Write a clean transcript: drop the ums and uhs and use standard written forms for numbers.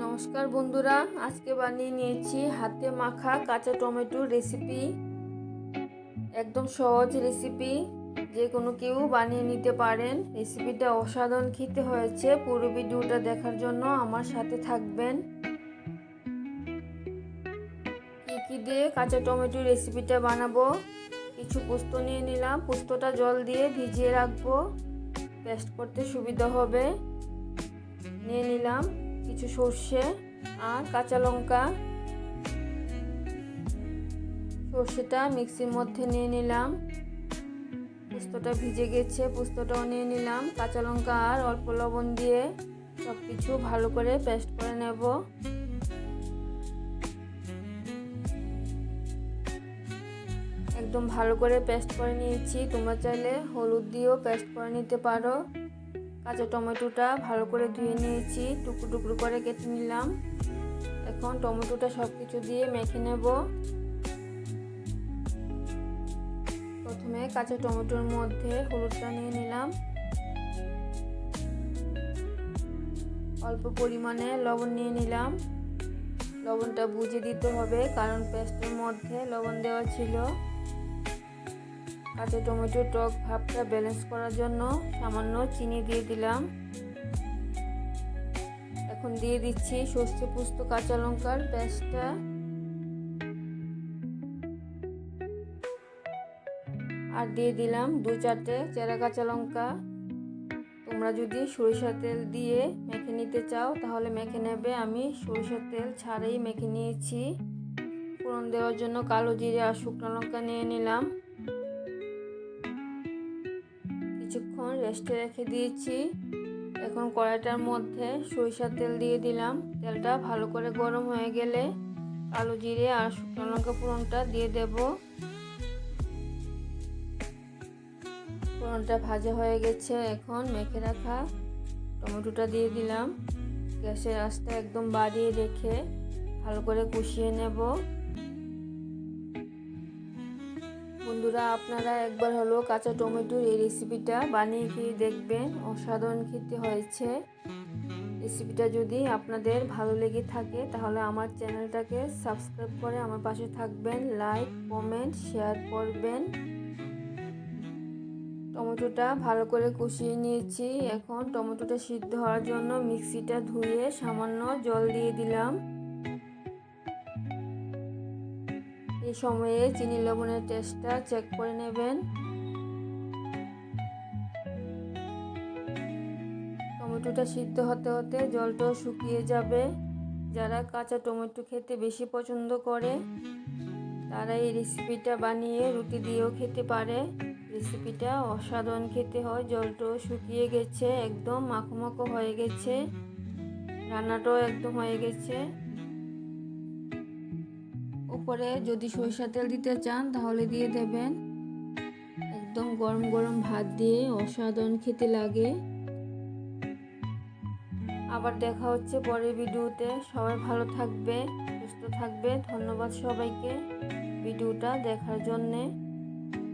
নমস্কার বন্ধুরা, আজকে বানিয়ে নিয়েছি হাতে মাখা কাঁচা টমেটোর রেসিপি। একদম সহজ রেসিপি, যে কোনো কেউ বানিয়ে নিতে পারেন। রেসিপিটা অসাধারণ খেতে হয়েছে। পুরো ভিডিওটা দেখার জন্য আমার সাথে থাকবেন। কী দিয়ে কাঁচা টমেটোর রেসিপিটা বানাবো, কিছু পোস্ত নিয়ে নিলাম। পোস্তটা জল দিয়ে ভিজিয়ে রাখবো, পেস্ট করতে সুবিধা হবে। নিয়ে নিলাম কিছু সর্ষে আর কাঁচা লঙ্কা। সর্ষেটা মিক্সির মধ্যে নিয়ে নিলাম। পোস্তটা ভিজে গেছে, পোস্তটাও নিয়ে নিলাম। কাঁচা লঙ্কা আর অল্প লবণ দিয়ে সব কিছু ভালো করে পেস্ট করে নেব। একদম ভালো করে পেস্ট করে নিয়েছি। তোমরা চাইলে হলুদ দিয়েও পেস্ট করে নিতে পারো। কাঁচা টমেটোটা ভালো করে ধুয়ে নিয়েছি, টুকরো টুকরো করে কেটে নিলাম। এখন টমেটোটা সব কিছু দিয়ে মেখে নেব। প্রথমে কাঁচা টমেটোর মধ্যে হলুদটা নিয়ে নিলাম, অল্প পরিমাণে লবণ নিয়ে নিলাম। লবণটা বুঝে দিতে হবে, কারণ পেস্টের মধ্যে লবণ দেওয়া ছিল। কাঁচা টমেটোর টক ভাবটা ব্যালেন্স করার জন্য সামান্য চিনি দিয়ে দিলাম। এখন দিয়ে দিচ্ছি সর্ষে পোস্ত কাঁচা লঙ্কার পেস্টটা। আর দিয়ে দিলাম 2-4টে চেরা কাঁচা লঙ্কা। তোমরা যদি সরিষার তেল দিয়ে মেখে নিতে চাও তাহলে মেখে নেবে। আমি সরিষার তেল ছাড়াই মেখে নিয়েছি। ফোড়ন দেওয়ার জন্য কালো জিরে আর শুকনো লঙ্কা নিয়ে নিলাম। কিছুক্ষণ রেস্টে রেখে দিয়েছি। এখন কড়াইটার মধ্যে সরিষার তেল দিয়ে দিলাম। তেলটা ভালো করে গরম হয়ে গেলে কালো জিরে আর শুকনো লঙ্কা ফোড়নটা দিয়ে দেব। ফোড়নটা ভাজা হয়ে গেছে। এখন মেখে রাখা টমেটোটা দিয়ে দিলাম। গ্যাসের আঁচটা একদম বাড়িয়ে রেখে ভালো করে কষিয়ে নেব। বন্ধুরা, আপনারা একবার হলো কাঁচা টমেটোর এই রেসিপিটা বানিয়ে খেয়ে দেখবেন, অসাধারণ খেতে হয়েছে। রেসিপিটা যদি আপনাদের ভালো লেগে থাকে তাহলে আমার চ্যানেলটাকে সাবস্ক্রাইব করে আমার পাশে থাকবেন, লাইক কমেন্ট শেয়ার করবেন। টমেটোটা ভালো করে কষিয়ে নিয়েছি। এখন টমেটোটা সিদ্ধ হওয়ার জন্য মিক্সিটা ধুয়ে সামান্য জল দিয়ে দিলাম। এই সময়ে চিনি লবণের টেস্টটা চেক করে নেবেন। টমেটোটা সিদ্ধ হতে হতে জলটাও শুকিয়ে যাবে। যারা কাঁচা টমেটো খেতে বেশি পছন্দ করে তারা এই রেসিপিটা বানিয়ে রুটি দিয়েও খেতে পারে। রেসিপিটা অসাধারণ খেতে হয়। জলটাও শুকিয়ে গেছে, একদম মাখো মাখো হয়ে গেছে। রান্নাটাও একদম হয়ে গেছে। উপরে যদি সরিষার তেল দিতে চান তাহলে দিয়ে দেবেন। একদম গরম গরম ভাত দিয়ে অসাধারণ খেতে লাগে। আবার দেখা হচ্ছে পরের ভিডিওতে। সবাই ভালো থাকবে, সুস্থ থাকবে। ধন্যবাদ সবাইকে ভিডিওটা দেখার জন্যে।